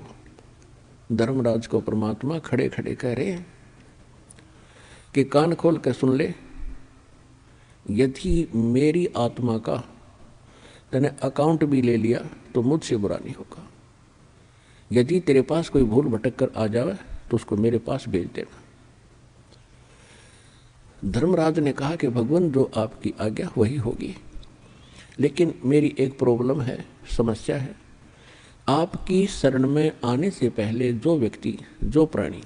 धर्मराज को परमात्मा खड़े खड़े कह रहे हैं कि कान खोल कर सुन ले, यदि मेरी आत्मा का तूने अकाउंट भी ले लिया तो मुझसे बुरा नहीं होगा। यदि तेरे पास कोई भूल भटक कर आ जाए तो उसको मेरे पास भेज देना। धर्मराज ने कहा कि भगवान जो आपकी आज्ञा वही होगी, लेकिन मेरी एक प्रॉब्लम है, समस्या है। आपकी शरण में आने से पहले जो व्यक्ति, जो प्राणी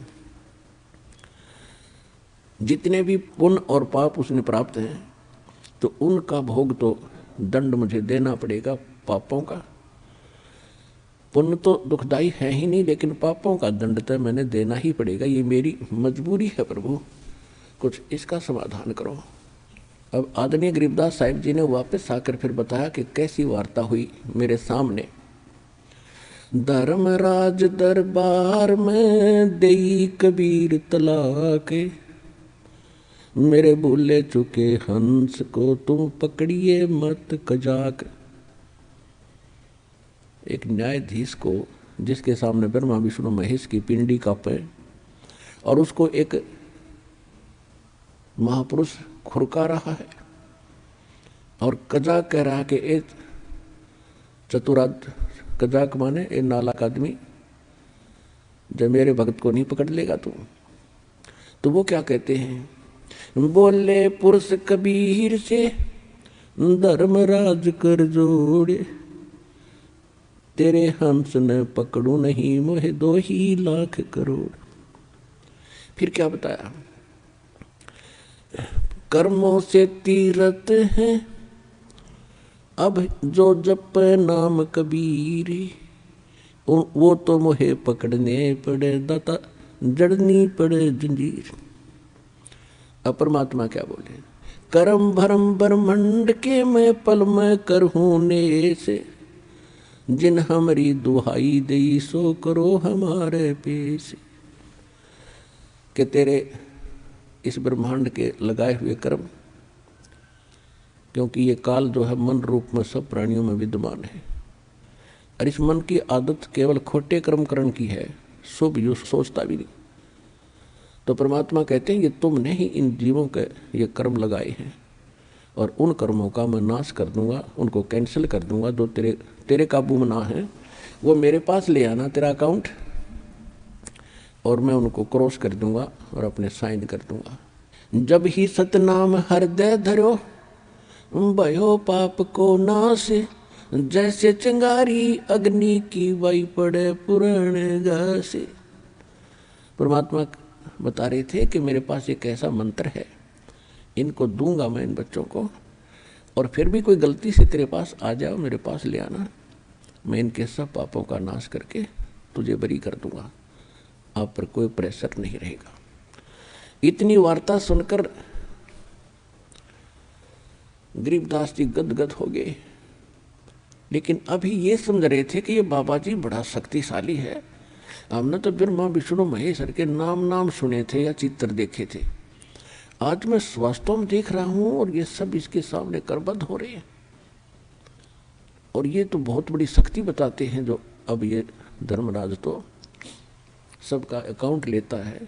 जितने भी पुण्य और पाप उसने प्राप्त हैं, तो उनका भोग तो दंड मुझे देना पड़ेगा पापों का। पुण्य तो दुखदाई है ही नहीं, लेकिन पापों का दंड तो मैंने देना ही पड़ेगा, ये मेरी मजबूरी है प्रभु, कुछ इसका समाधान करो। अब आदरणीय गरीबदास साहिब जी ने वापस आकर फिर बताया कि कैसी वार्ता हुई मेरे सामने। धर्मराज दरबार में देई कबीर तलाक, मेरे भूले चुके हंस को तुम पकड़िए मत कजाक। एक न्यायाधीश को जिसके सामने ब्रह्मा विष्णु महेश की पिंडी कांपे और उसको एक महापुरुष खुरका रहा है और कजाक कह रहा है कि ए चतुराद, कजाक माने ए नालायक आदमी, जब मेरे भक्त को नहीं पकड़ लेगा तो वो क्या कहते हैं, बोले पुरुष कबीर से धर्मराज कर जोड़े, तेरे हंस न पकड़ू नहीं मोहे 2 ही लाख करोड़। फिर क्या बताया, कर्मों से तीरथ है अब जो जप नाम कबीर, वो तो मोहे पकड़ने पड़े दाता जड़नी पड़े जंजीर। अब परमात्मा क्या बोले, करम भरम ब्रह्मंड के मैं पल में करहूँ ने से, जिन हमारी दुहाई दई सो करो हमारे पेश। कि तेरे इस ब्रह्मांड के लगाए हुए कर्म, क्योंकि ये काल जो है मन रूप में सब प्राणियों में विद्यमान है, और इस मन की आदत केवल खोटे कर्म करने की है, शुभ यो सोचता भी नहीं। तो परमात्मा कहते हैं ये तुमने ही इन जीवों के ये कर्म लगाए हैं, और उन कर्मों का मैं नाश कर दूंगा, उनको कैंसिल कर दूंगा जो तेरे काबू में ना है। वो मेरे पास ले आना तेरा अकाउंट, और मैं उनको क्रॉस कर दूंगा और अपने साइन कर दूंगा। जब ही सतनाम हृदय धरो, भयो पाप को नाश, जैसे चिंगारी अग्नि की वही पड़े पुराण घासे। परमात्मा बता रहे थे कि मेरे पास एक ऐसा मंत्र है, इनको दूंगा मैं इन बच्चों को, और फिर भी कोई गलती से तेरे पास आ जाओ, मेरे पास ले आना, मैं इनके सब पापों का नाश करके तुझे बरी कर दूंगा, आप पर कोई प्रेशर नहीं रहेगा। इतनी वार्ता सुनकर गरीबदास जी गदगद हो गए, लेकिन अभी ये समझ रहे थे कि ये बाबा जी बड़ा शक्तिशाली है। हमने तो ब्रह्मा विष्णु महेश्वर के नाम सुने थे या चित्र देखे थे, आज मैं वास्तव में देख रहा हूं और ये सब इसके सामने करबद्ध हो रहे हैं, और ये तो बहुत बड़ी शक्ति बताते हैं। जो अब ये धर्मराज तो सबका अकाउंट लेता है,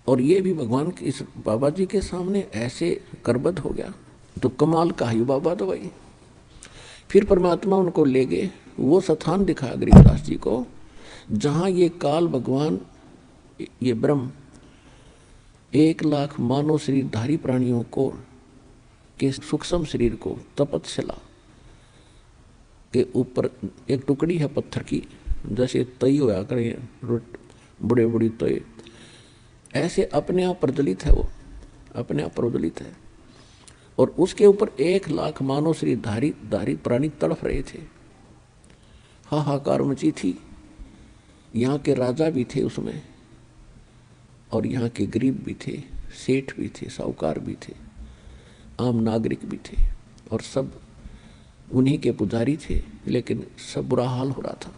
और ये भी भगवान के इस बाबा जी के सामने ऐसे करबद्ध हो गया, तो कमाल का ही बाबा तो भाई। फिर परमात्मा उनको ले गए, वो स्थान दिखाया गरीबदास जी को जहां ये काल भगवान, ये ब्रह्म 1,00,000 मानव शरीरधारी प्राणियों को के सूक्ष्म शरीर को तपतशिला के ऊपर एक टुकड़ी है पत्थर की, जैसे तई होया करे बड़े बड़ी तय, ऐसे अपने आप प्रज्वलित है, वो अपने आप प्रज्वलित है, और उसके ऊपर 1,00,000 मानव शरीरधारी प्राणी तड़फ रहे थे। हाहाकार मची थी। यहाँ के राजा भी थे उसमें, और यहाँ के गरीब भी थे, सेठ भी थे, साहूकार भी थे, आम नागरिक भी थे, और सब उन्हीं के पुजारी थे, लेकिन सब बुरा हाल हो रहा था।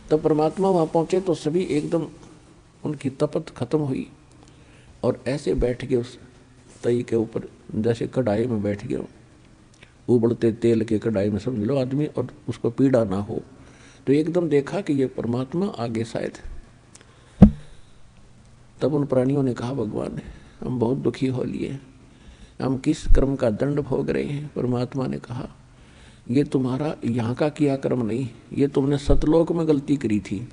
तब परमात्मा वहाँ पहुँचे तो सभी एकदम उनकी तपत खत्म हुई, और ऐसे बैठ गए उस तई के ऊपर, जैसे कढ़ाई में बैठ गए, उबलते तेल के कढ़ाई में समझ लो आदमी, और उसको पीड़ा ना हो। तो एकदम देखा कि ये परमात्मा आगे शायद। तब उन प्राणियों ने कहा, भगवान हम बहुत दुखी हो लिए, हम किस कर्म का दंड भोग रहे हैं। परमात्मा ने कहा, ये तुम्हारा यहाँ का किया कर्म नहीं, ये तुमने सतलोक में गलती करी थी,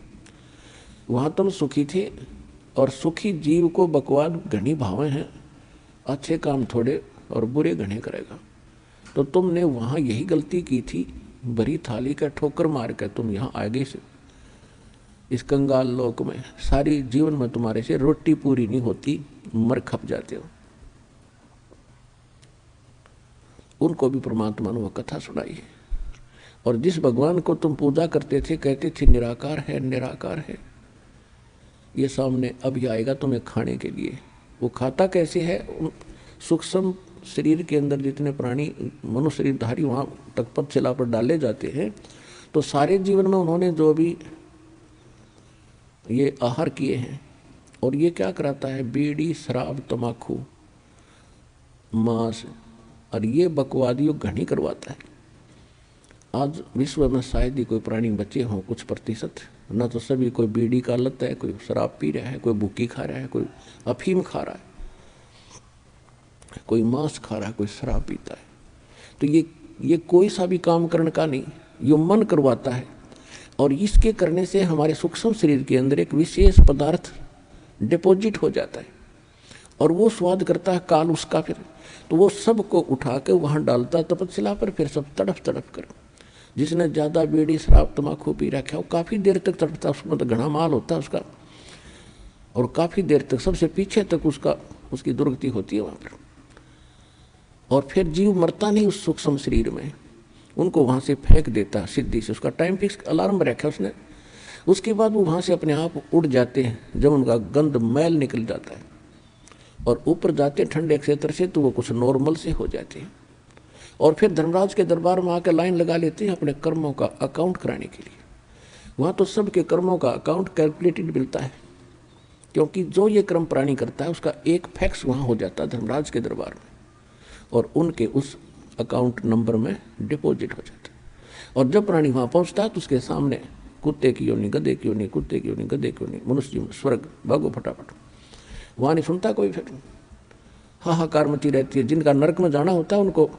वहाँ तुम सुखी थे, और सुखी जीव को बकवाद घनी भावें हैं, अच्छे काम थोड़े और बुरे घने करेगा। तो तुमने वहाँ यही गलती की थी, भरी थाली का ठोकर मार कर तुम यहाँ आगे से इस कंगाल लोक में, सारी जीवन में तुम्हारे से रोटी पूरी नहीं होती, मर खप जाते हो। उनको भी परमात्मा ने वह कथा सुनाई, और जिस भगवान को तुम पूजा करते थे, कहते थे निराकार है निराकार है, ये सामने अभी आएगा तुम्हें खाने के लिए। वो खाता कैसे है? सूक्ष्म शरीर के अंदर जितने प्राणी मनुष्य शरीरधारी वहाँ तपतशिला पर डाले जाते हैं, तो सारे जीवन में उन्होंने जो भी ये आहार किए हैं, और ये क्या कराता है? बीड़ी, शराब, तमाकू, मांस, और ये बकवादियों घनी करवाता है। आज विश्व में शायद ही कोई प्राणी बचे हों, कुछ प्रतिशत, न तो सभी, कोई बीड़ी का लत है, कोई शराब पी रहा है, कोई भूकी खा रहा है, कोई अफीम खा रहा है, कोई मांस खा रहा है, कोई शराब पीता है। तो ये कोई सा भी काम करने का नहीं, ये मन करवाता है, और इसके करने से हमारे सूक्ष्म शरीर के अंदर एक विशेष पदार्थ डिपॉजिट हो जाता है, और वो स्वाद करता है काल उसका। फिर तो वो सबको उठा के वहाँ डालता है तपतशिला पर, फिर सब तड़फ तड़फ कर। जिसने ज़्यादा बीड़ी शराब तम्बाकू पी रखा है, वो काफ़ी देर तक तड़पता, उसमें तो घना माल होता है उसका, और काफ़ी देर तक, सबसे पीछे तक उसकी दुर्गति होती है वहाँ पर। और फिर जीव मरता नहीं उस सूक्ष्म शरीर में, उनको वहाँ से फेंक देता है सिद्धि से। उसका टाइम फिक्स अलार्म रखा उसने, उसके बाद वो वहाँ से अपने आप उड़ जाते हैं। जब उनका गंध मैल निकल जाता है और ऊपर जाते हैं ठंडे क्षेत्र से, तो वो कुछ नॉर्मल से हो जाते हैं, और फिर धर्मराज के दरबार में आकर लाइन लगा लेते हैं अपने कर्मों का अकाउंट कराने के लिए। वहाँ तो सबके कर्मों का अकाउंट कैलकुलेटेड मिलता है, क्योंकि जो ये कर्म प्राणी करता है उसका एक फैक्स वहाँ हो जाता है धर्मराज के दरबार में, और उनके उस अकाउंट नंबर में डिपॉजिट हो जाता है। और जब प्राणी वहाँ पहुँचता है तो उसके सामने कुत्ते की योनि, गधे की योनि, कुत्ते की योनि, गधे की योनि, मनुष्य जीवन, स्वर्ग, भागो फटाफट। वहाँ नहीं सुनता कोई, फिर हाहाकार मची रहती है। जिनका नरक में जाना होता है उनको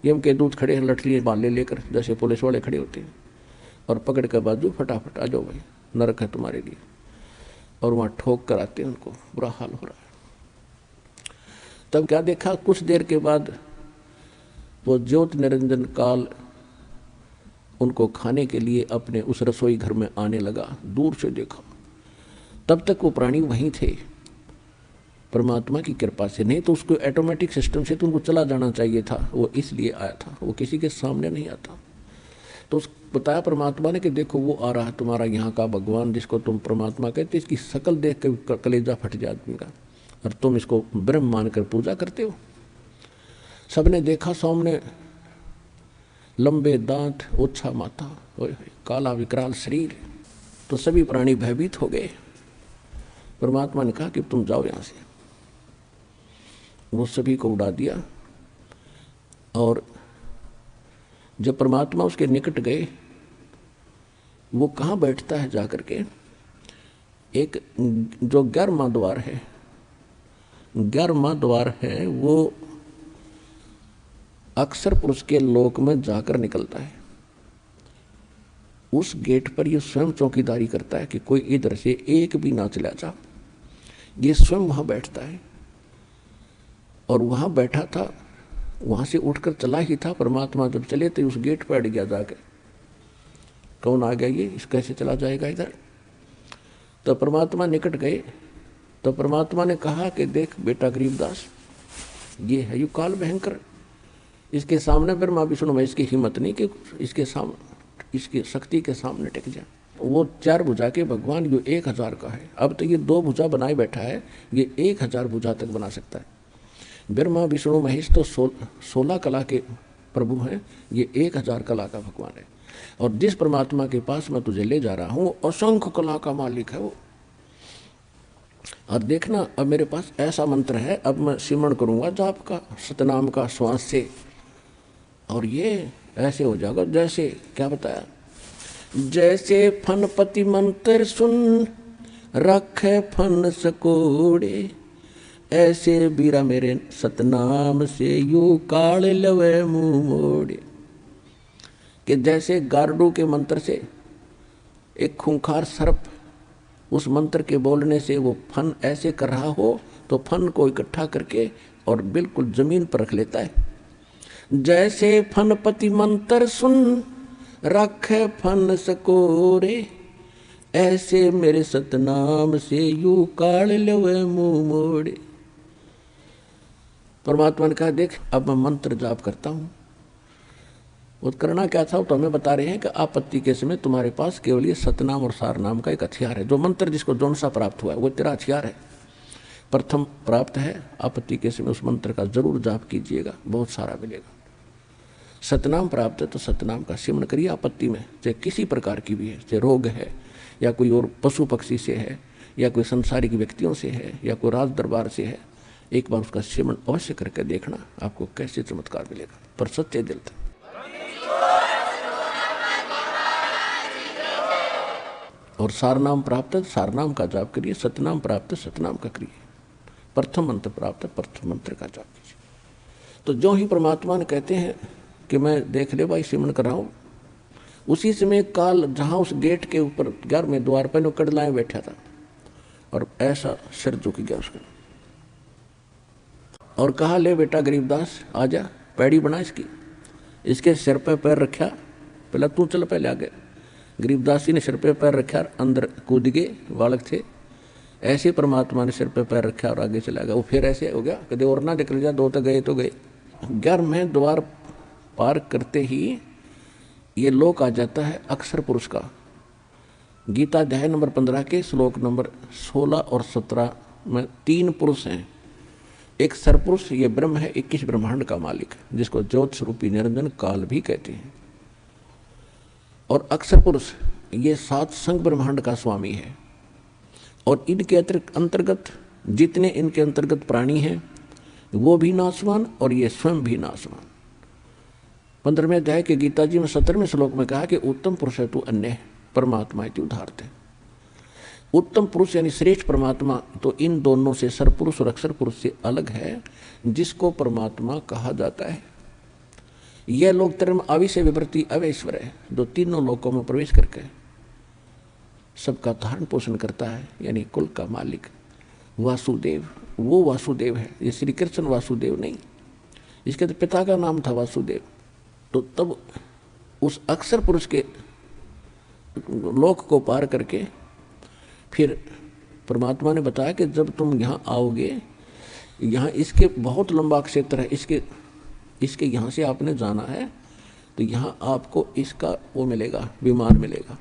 यम के दूत खड़े हैं, लठलियाँ बांध लेकर, जैसे पुलिस वाले खड़े होते हैं, और पकड़ के बाजू, फटाफट आ जाओ भाई, नरक है तुम्हारे लिए। और वहाँ ठोक कर आते हैं, उनको बुरा हाल हो रहा है। तब क्या देखा, कुछ देर के बाद वो ज्योत निरंजन काल उनको खाने के लिए अपने उस रसोई घर में आने लगा। दूर से देखा, तब तक वो प्राणी वहीं थे, परमात्मा की कृपा से। नहीं तो उसको ऑटोमेटिक सिस्टम से तो उनको चला जाना चाहिए था, वो इसलिए आया था, वो किसी के सामने नहीं आता। तो उस बताया परमात्मा ने कि देखो वो आ रहा है तुम्हारा यहाँ का भगवान, जिसको तुम परमात्मा कहते, इसकी शकल देख के कलेजा फट जाए आदमी का, और तुम इसको ब्रह्म मानकर पूजा करते हो। सबने देखा सामने लंबे दांत, ओछा माथा, काला विकराल शरीर, तो सभी प्राणी भयभीत हो गए। परमात्मा ने कहा कि तुम जाओ यहाँ से। वो सभी को उड़ा दिया। और जब परमात्मा उसके निकट गए, वो कहाँ बैठता है जाकर के, एक जो 11वां द्वार है, 11वां द्वार है, वो अक्सर पुरुष के लोक में जाकर निकलता है। उस गेट पर ये स्वयं चौकीदारी करता है कि कोई इधर से एक भी ना चला जा। ये स्वयं वहां बैठता है, और वहां बैठा था, वहां से उठकर चला ही था। परमात्मा जब चले तो उस गेट पर अड़ गया जाके, कौन आ गया ये, इस कैसे चला जाएगा इधर। तो परमात्मा निकट गए, तो परमात्मा ने कहा कि देख बेटा गरीबदास, ये है यू काल भयंकर, इसके सामने ब्रह्मा विष्णु में इसकी हिम्मत नहीं कि इसके सामने, इसकी शक्ति के सामने टिक जाए। वो 4 भुजा के भगवान, जो 1000 का है। अब तो ये 2 भुजा बनाए बैठा है, ये 1000 भुजा तक बना सकता है। ब्रह्मा विष्णु महेश तो 16 कला के प्रभु हैं, ये 1000 कला का भगवान है। और जिस परमात्मा के पास मैं तुझे ले जा रहा हूँ, असंख्य कला का मालिक है वो। और देखना, अब मेरे पास ऐसा मंत्र है, अब मैं सिमरण करूँगा जाप का, सतनाम का, श्वास से, और ये ऐसे हो जाएगा जैसे, क्या बताया, जैसे फनपति मंत्र सुन रखे फन सकोड़े, ऐसे बीरा मेरे सतनाम से यू काल लवे मुंह मोड़े। कि जैसे गारडू के मंत्र से एक खूंखार सर्प, उस मंत्र के बोलने से वो फन ऐसे कर रहा हो, तो फन को इकट्ठा करके और बिल्कुल जमीन पर रख लेता है। जैसे फनपति मंत्र सुन रखे फन सकोरे, ऐसे मेरे सतनाम से यू काल लवे मुंह मोड़े। परमात्मा ने कहा देख, अब मैं मंत्र जाप करता हूँ। वो करना क्या था, तो हमें बता रहे हैं कि आपत्ति के समय तुम्हारे पास केवल ये सतनाम और सारनाम का एक हथियार है। जो मंत्र जिसको जौन सा प्राप्त हुआ है, वो तेरा हथियार है, प्रथम प्राप्त है। आपत्ति के समय उस मंत्र का जरूर जाप कीजिएगा, बहुत सारा मिलेगा। सतनाम प्राप्त है तो सतनाम का सिमरण करिए आपत्ति में, चाहे किसी प्रकार की भी है, चाहे रोग है, या कोई और पशु पक्षी से है, या कोई संसारिक व्यक्तियों से है, या कोई राज दरबार से है। एक बार उसका सिमरण अवश्य करके देखना, आपको कैसे चमत्कार मिलेगा, पर सच्चे दिल से। और सारनाम प्राप्त है, सारनाम का जाप करिए। सतनाम प्राप्त है, सतनाम का करिए। प्रथम मंत्र प्राप्त है, प्रथम मंत्र का जाप कीजिए। तो जो ही परमात्मा ने कहते हैं कि मैं देख ले भाई सिमरण कर रहा हूँ, उसी समय काल जहाँ उस गेट के ऊपर 11वें द्वार पर वो कड़लाए बैठा था, और ऐसा सिर झुक गया उसका, और कहा ले बेटा गरीबदास आजा, पैड़ी बना इसकी। इसके सिर पे पैर रखा, पहले तू चल पहले आगे। गरीबदास जी ने सिर पे पैर रखा, अंदर कूद गए, बालक थे। ऐसे परमात्मा ने सिर पे पैर रखा और आगे चला गया। वो फिर ऐसे हो गया, कदे और ना निकल जा, 2 तो गए तो गए। 11वें द्वार पार करते ही ये लोक आ जाता है अक्षर पुरुष का। गीता अध्याय नंबर 15 के श्लोक नंबर 16 और 17 में 3 पुरुष हैं। एक सरपुरुष, ये ब्रह्म है, 21 ब्रह्मांड का मालिक, जिसको ज्योत स्वरूपी निरंजन काल भी कहते हैं। और अक्षर पुरुष ये 7 संग ब्रह्मांड का स्वामी है। और इनके अंतर्गत जितने इनके अंतर्गत प्राणी हैं वो भी नाशवान, और ये स्वयं भी नाशवान। 15वें अध्याय के गीता जी में 17वें श्लोक में कहा कि उत्तम पुरुष है तू अन्य परमात्मा है उदाहरते। उत्तम पुरुष यानी श्रेष्ठ परमात्मा तो इन दोनों से, सरपुरुष और अक्षर पुरुष से अलग है, जिसको परमात्मा कहा जाता है। यह लोक धर्म अविषय विवृत्ति अवैश्वर है, जो तीनों लोकों में प्रवेश करके सबका धारण पोषण करता है, यानी कुल का मालिक वासुदेव। वो वासुदेव है, ये श्री कृष्ण वासुदेव नहीं, इसके तो पिता का नाम था वासुदेव। तो तब उस अक्षर पुरुष के लोक को पार करके फिर परमात्मा ने बताया कि जब तुम यहाँ आओगे, यहाँ इसके बहुत लंबा क्षेत्र है, इसके यहाँ से आपने जाना है, तो यहाँ आपको इसका वो मिलेगा, विमान मिलेगा,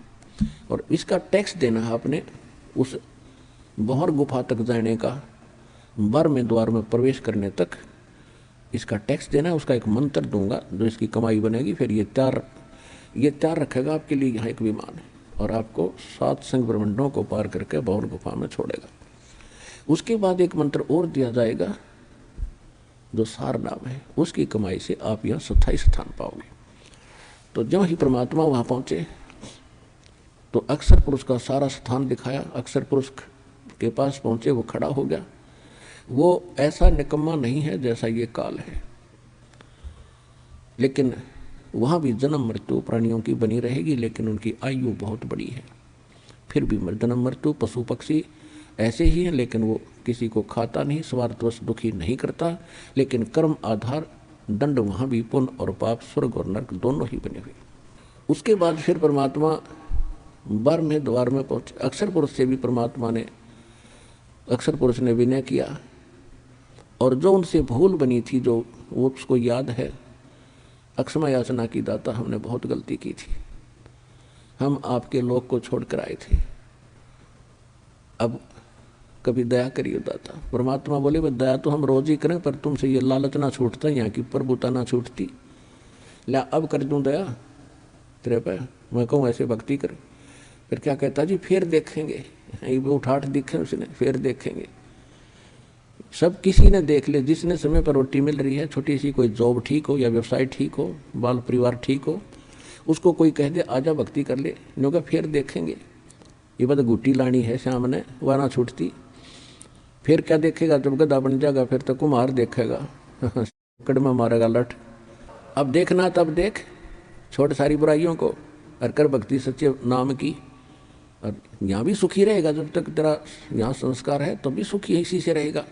और इसका टैक्स देना है आपने। उस बहर गुफा तक जाने का, बर में द्वार में प्रवेश करने तक इसका टैक्स देना है। उसका एक मंत्र दूंगा जो इसकी कमाई बनेगी। फिर ये तैयार रखेगा आपके लिए यहाँ एक विमान है, और आपको 7 संग ब्रह्मंडों को पार करके बहर गुफा में छोड़ेगा। उसके बाद एक मंत्र और दिया जाएगा जो सार नाम है, उसकी कमाई से आप यहाँ स्थायी स्थान पाओगे। तो जब ही परमात्मा वहाँ पहुँचे तो अक्षर पुरुष का सारा स्थान दिखाया। अक्षर पुरुष के पास पहुँचे, वो खड़ा हो गया। वो ऐसा निकम्मा नहीं है जैसा ये काल है, लेकिन वहाँ भी जन्म मृत्यु प्राणियों की बनी रहेगी, लेकिन उनकी आयु बहुत बड़ी है। फिर भी जन्म मृत्यु पशु पक्षी ऐसे ही हैं, लेकिन वो किसी को खाता नहीं, स्वार्थवश दुखी नहीं करता, लेकिन कर्म आधार दंड वहाँ भी पुण्य और पाप, स्वर्ग और नरक दोनों ही बने हुए। उसके बाद फिर परमात्मा बर में द्वार में पहुँचे। अक्षर पुरुष से भी परमात्मा ने, अक्षर पुरुष ने विनय किया, और जो उनसे भूल बनी थी, जो वो उसको याद है, अक्षमा याचना की दाता हमने बहुत गलती की थी, हम आपके लोक को छोड़कर आए थे, अब कभी दया करिए दाता। परमात्मा बोले भाई दया तो हम रोज ही करें, पर तुमसे ये लालच ना छूटता, यहाँ की प्रभुता ना छूटती, ला अब कर दूं दया तेरे पे। मैं कहूँ ऐसे भक्ति कर, फिर क्या कहता जी फिर देखेंगे, उठाठ दिखे उसने, फिर देखेंगे। सब किसी ने देख ले, जिसने समय पर रोटी मिल रही है, छोटी सी कोई जॉब ठीक हो या व्यवसाय ठीक हो, बाल परिवार ठीक हो, उसको कोई कह दे आजा भक्ति कर ले, नो का फिर देखेंगे। ये बात गुटी लानी है श्याम ने, वह ना छूटती। फिर क्या देखेगा, जब गधा बन जाएगा फिर तो कुम्हार देखेगा, कड़मा मारेगा लठ। अब देखना तब देख, छोड़ सारी बुराइयों को और कर भक्ति सच्चे नाम की, और यहाँ भी सुखी रहेगा। जब तक तेरा यहाँ संस्कार है तो भी सुखी इसी से रहेगा,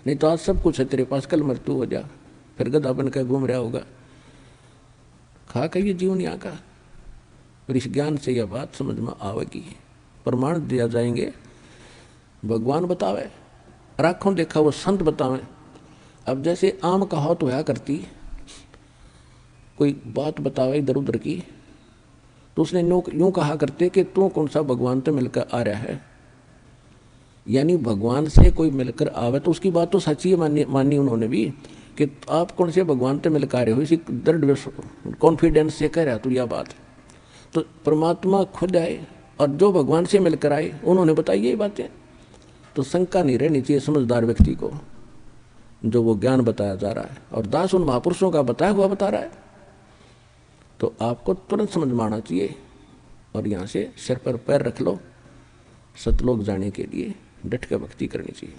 नहीं तो आज सब कुछ है तेरे पास, कल मृत्यु हो जा, फिर गधा बन कर घूम रहा होगा। खा कर ये जीवन यहाँ का। फिर इस ज्ञान से यह बात समझ में आवेगी, प्रमाण दिया जाएंगे, भगवान बतावे, आँखों देखा वो संत बतावे। अब जैसे आम कहावत होया करती, कोई बात बतावे इधर उधर की, तो उसने यूं कहा करते कि तू कौन सा भगवान से मिलकर आ रहा है, यानी भगवान से कोई मिलकर आवे तो उसकी बात तो सच्ची है, मानी उन्होंने भी, कि आप कौन से भगवान से मिलकर आ रहे हो, इसी दृढ़ कॉन्फिडेंस से कह रहा तू यह बात। तो परमात्मा खुद आए और जो भगवान से मिलकर आए उन्होंने बताई ये बातें, तो शंका नहीं रहनी चाहिए समझदार व्यक्ति को, जो वो ज्ञान बताया जा रहा है और दास उन महापुरुषों का बताया हुआ बता रहा है, तो आपको तुरंत समझ में आना चाहिए। और यहाँ से सिर पर पैर रख लो, सतलोक जाने के लिए डट कर भक्ति करनी चाहिए।